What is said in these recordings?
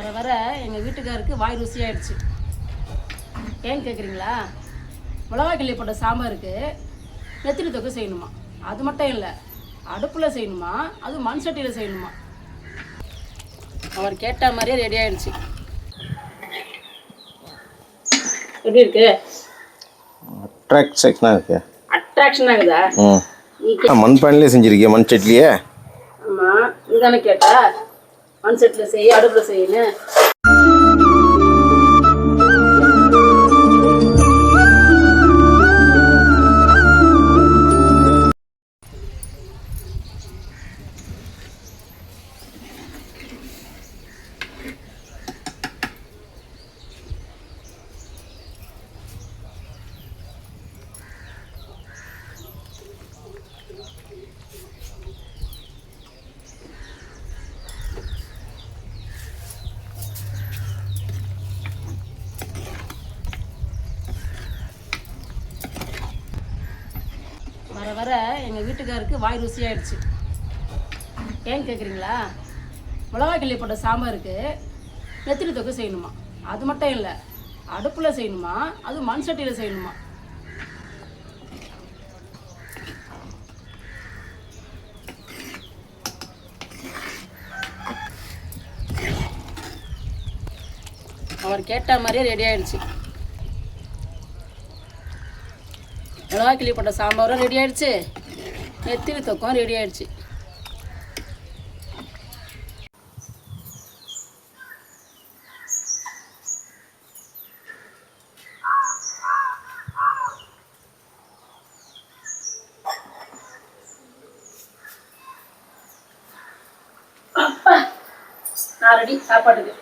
வர வர எங்கள் வீட்டுக்காருக்கு வாய் ருசியாயிடுச்சு. ஏன்னு கேட்குறீங்களா? மிளகாய் கிள்ளி போட்ட சாம்பாருக்கு நெத்திலி தொக்கு செய்யணுமா. அது மட்டும் இல்லை, அடுப்பில் செய்யணுமா, அது மண் சட்டியில் செய்யணுமா. அவர் கேட்ட மாதிரியே ரெடி ஆயிடுச்சு. எப்படி இருக்கு? அட்ராக்ஷனாக இருக்கு. அட்ராக்ஷனாக இருக்குதா? நீ மண் பானையிலே செஞ்சுருக்கிய, மண் சட்டிலேயே? ஆமாம், நீ தானே கேட்டா மண் சட்டியில் செய்ய, அடுப்பில் செய்யணும். வர வர எங்கள் வீட்டுக்காருக்கு வாய் ருசியாயிடுச்சு. ஏன்னு கேட்குறீங்களா? மிளகாய் கிள்ளி போட்ட சாம்பாருக்கு நெத்திலி தொக்கு செய்யணுமா. அது மட்டும் இல்லை, அடுப்பில் செய்யணுமா, அது மண் சட்டியில் செய்யணுமா. அவர் கேட்ட மாதிரியே ரெடி ஆயிடுச்சு. மிளகாய் கிள்ளி போட்ட சாம்பாரும் ரெடி ஆயிடுச்சு, நெத்திலி தொக்கும் ரெடி ஆயிடுச்சு. நான் ரெடி சாப்பாட்டுக்கு.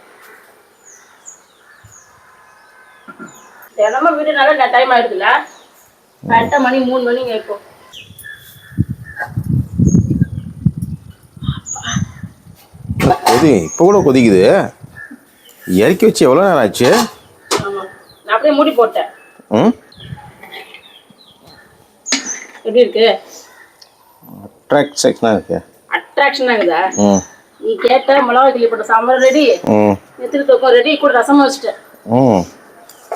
தினமும் வீட்டுனால டைம் ஆயிடுதுல்ல, கரெக்டாக மணி 3 மணிங்க இப்போ. இப்போ கூட கொதிக்குது. இறக்கி வச்சு எவ்வளோ நேரம் ஆச்சு? ஆமாம், நான் அப்படியே மூடி போட்டேன். எப்படி இருக்கு? அட்ராக்ஷனாக இருக்கு. அட்ராக்ஷனாக இருக்குதா? நீ கேட்ட மிளகாய் கிள்ளி போட்ட சாம்பார் ரெடி, நெத்திலி தொக்கம் ரெடி, கூட ரசம் வச்சுட்டேன்.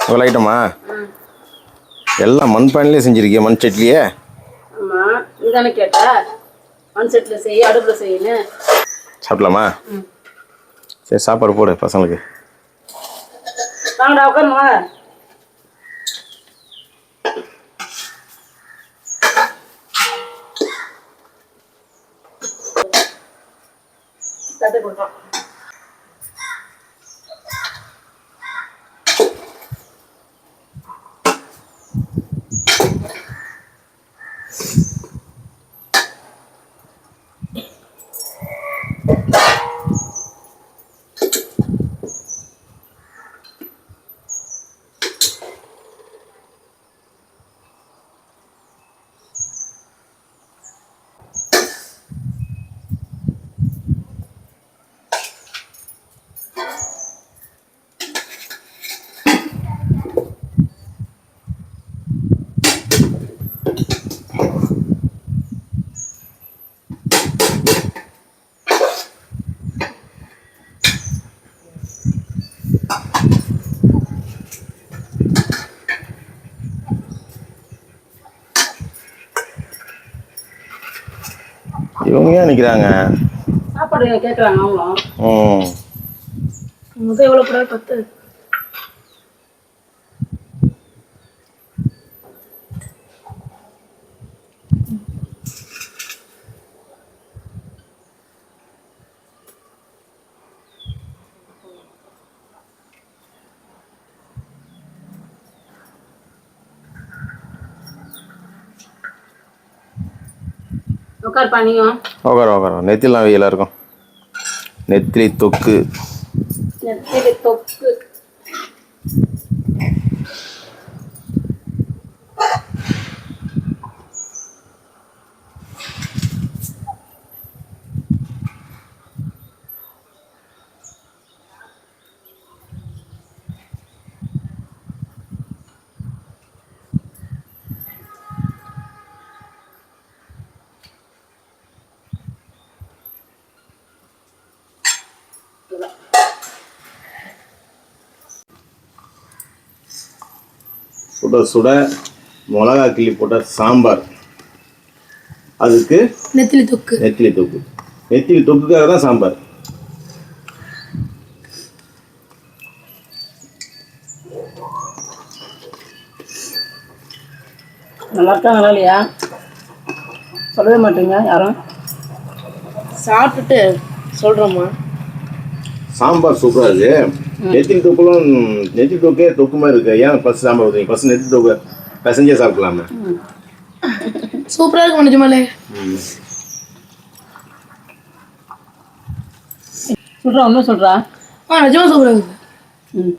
இவ்வளோ ஐட்டமா? எல்லாம் மண் பானையிலே செஞ்சுருக்கிய, மண் சட்டிலேயே? ஆமாம், நீ தானே கேட்டா மண் சட்டியில் செய்ய, அடுப்பில் செய்யணும். சாப்பிடலாமா? சரி, சாப்பாடு போடு பசங்களுக்கு. வாங்கடா உட்காருமா. தட்டு கொடுத்தோம். இவங்க ஏன் நிற்கிறாங்க? சாப்பாடு கேட்குறாங்க அவங்களும். முதல் எவ்வளோ கூட 10. உட்கார் பண்ணியும். உட்காரம். நெத்திலாம் வெயிலாக இருக்கும். நெத்திலி தொக்கு. நெத்திலி தொக்கு. சுட சுட மிளகா கிள்ளி போட்ட சாம்பார், அதுக்கு நெத்திலி தொக்கு. நெத்திலி தொக்கு. நெத்திலி தொக்குக்காக தான் சாம்பார். நல்லா இருக்கா நல்லா இல்லையா சொல்லவே மாட்டீங்க யாரும். சாப்பிட்டுட்டு சொல்கிறோம்மா. சாம்பார் சூப்பராக இருக்குது. நெத்திலி தொக்குலாம் நெத்திலி தொக்கே தொக்கு மாதிரி இருக்கு. ஏன் ஃபஸ்ட் சாம்பார் ஊற்றுங்க? ஃபஸ்ட் நெத்திலி தொக்கு பசஞ்சே சாப்பிடலாமே. சூப்பராக இருக்கும் நிஜமாலே. சொல்கிறா ஒன்றும் சொல்கிறா. நிஜமா சூப்பராக இருக்குது. ம்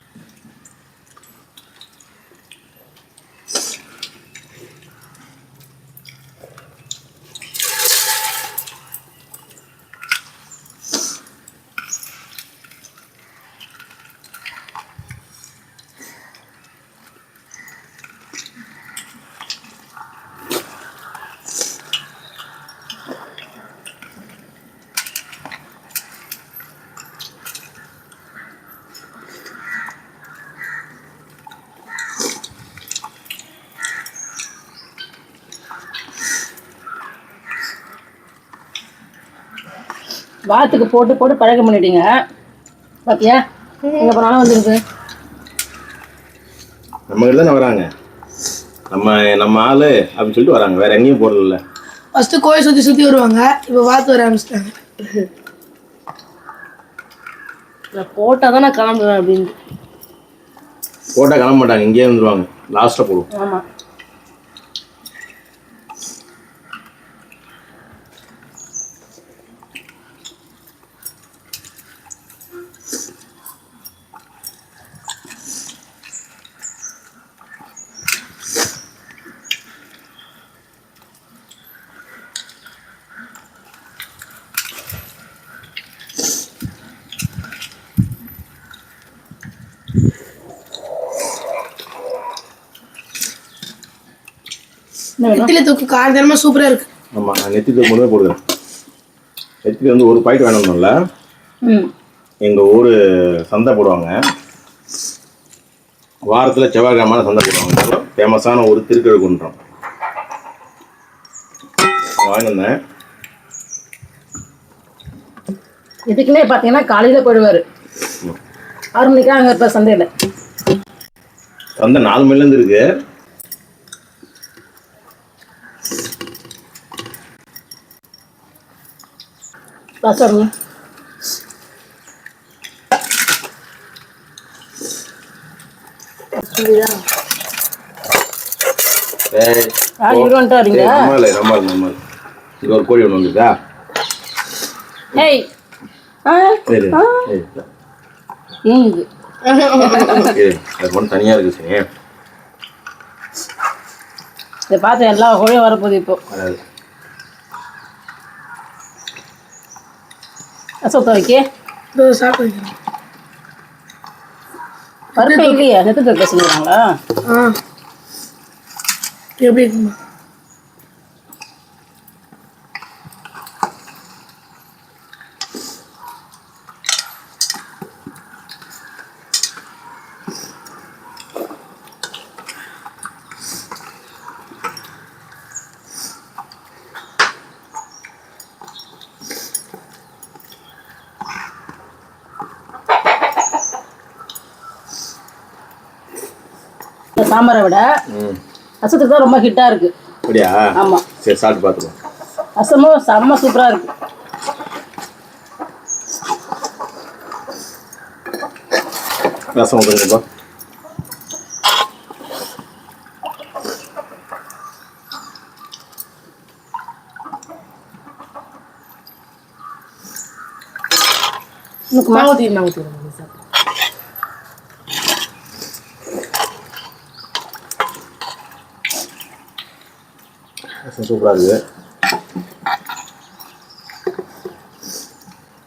வாத்துக்கு போட்டு போட்டு பழக்கம் பண்ணிட்டீங்க பார்த்தியா. எங்கே போனாலும் வந்துருக்கு. நம்ம கிட்ட தானே வராங்க. நம்ம ஆள் அப்படின்னு சொல்லிட்டு வராங்க. வேற எங்கேயும் போகிறதில்ல. ஃபஸ்ட்டு கோயில் சுற்றி சுற்றி வருவாங்க. இப்போ வாத்து வர ஆரம்பிச்சிட்டாங்க. போட்டால் தான் நான் கிளம்புவேன் அப்படின்ட்டு. போட்டால் கிளம்ப மாட்டாங்க, இங்கேயே வந்துடுவாங்க. லாஸ்ட்டாக போடுவோம். ஆமாம். நெத்திலி தொக்கு காரதரமாக சூப்பராக இருக்கு. ஆமாம், நான் நெத்திலி தொக்கு மட்டும் போடுவேன். நெத்திலி வந்து ஒரு பாக்கெட் வேணும்ல. எங்கள் ஊர் சந்தை போடுவாங்க. வாரத்தில் செவ்வாய்க்கிழமை சந்தை போடுவாங்க. ஃபேமஸான ஒரு திருக்கழுக்குன்றம் வாங்கி வந்தேன். இதுக்குன்னே பார்த்தீங்கன்னா காலையில் போயிடுவார். 6 மணிக்கா அங்கே இருப்பார் சந்தையில். சந்தை 4 மணிலேருந்து இருக்கு. சொல்லுங்க. நம்ம இங்கே ஒரு கோழி ஒன்று வந்துருக்கா. சரி ஏன் இது அது மட்டும் தனியாக இருக்கு. சரி இதை பார்த்து எல்லா கோழியும் வரப்போகுது இப்போ. வராது. சொத்த வைக்க சாப்பிட்டு வைக்கிறேன். பருப்பு இல்லையா? நெத்து தொக்க சொல்லுவாங்களா? எப்படி இருக்குமா? சாம்பாரை விட ரசத்துக்கு தான் ரொம்ப ஹிட்டாக இருக்கு. அப்படியா? ஆமாம். சரி சாப்பிட்டு பார்த்துக்கோ. ரசமும் செம்ம சூப்பராக இருக்கு. ரசம் ஊற்றுங்கப்பா. ஊற்றிடுறேன். ரசம் சூப்பராக இருக்குது.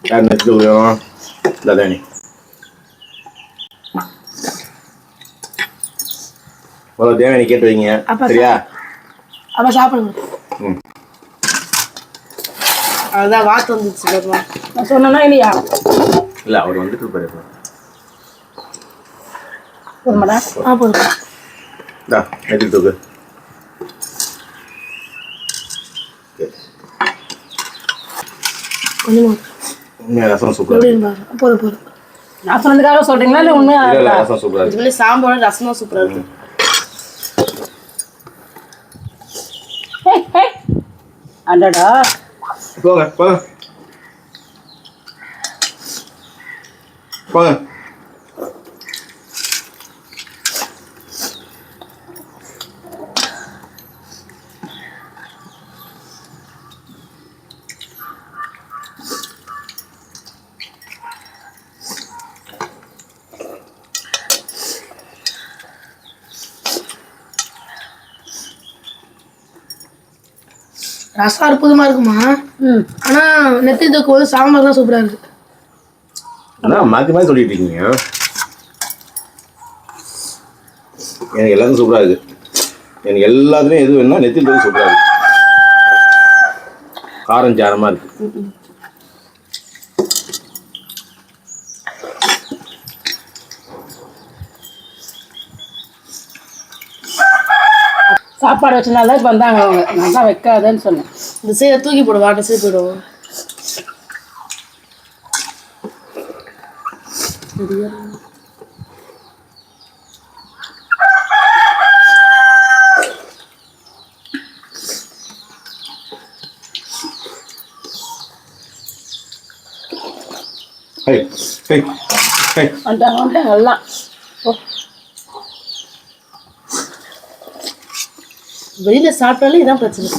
யார் நெக்ஸ்ட் வேணும்? தானி முதல்ல தேவையான கேட்டு வைங்க. சரியா? அப்போ சாப்பிடுங்க. அதுதான் வாத்து வந்துச்சு. நான் சொன்னேன்னா இல்லையா? இல்லை, அவர் வந்துட்டு இருப்பாரு. ஒரு மணி நேரம் போதும். இந்தா நெத்திலி தொக்கு. கொஞ்சமா உண்மையாக ரசம் சூப்பராக எப்படின்னு பாரு. போதும் போதும். நான் சொன்னதுக்காக சொல்றீங்களா இல்லை உண்மையா இல்லை ரசம் சூப்பராக இருக்கு. இதுல சாம்பாரோட ரசம் தான் சூப்பரா இருக்கு. அடடா போங்க போங்க போங்க. ரசம் அற்புதமா இருக்குமா. ஆனா நெத்திலி தொக்கு வந்து சாம்பார் தான் சூப்பரா இருக்கு. அதான் மாற்றி மாற்றி சொல்லிட்டு இருக்கீங்க. எனக்கு எல்லாத்தையும் சூப்பராக இருக்குது. எனக்கு எல்லாத்துலேயும் எது வேணும்னா நெத்திலி தொக்கு சூப்பராக இருக்குது. காரம் சாரமாக இருக்குது. சாப்பாடு வச்சனால இப்போ வந்தாங்க அவங்க. நான் தான் வைக்காதேன்னு சொன்னேன். இந்த சைடை தூக்கி போடு, வாட்டர் சைடு போயிடும். High high high. வந்துட்டாங்க எல்லாம். வெளியில சாப்பிட்டாலே இதான் பிரச்சனை.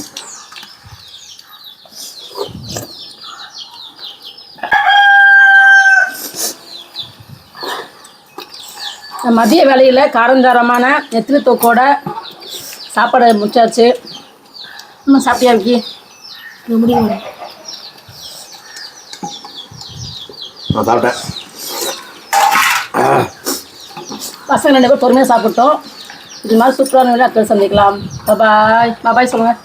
மதிய வேலையில் காரஞ்சாரமான நெத்திலி தொக்கோட சாப்பாடு முடிச்சாச்சு. இன்னும் சாப்பிட்டியா விக்கி? முடியும். நான் சாப்பிட்டேன். பசங்க 2 பேர் பொறுமையாக சாப்பிட்டோம். இது மாதிரி சூப்பரான அக்கறை சந்திக்கலாம். பாய் பாய் சொல்லுங்கள்.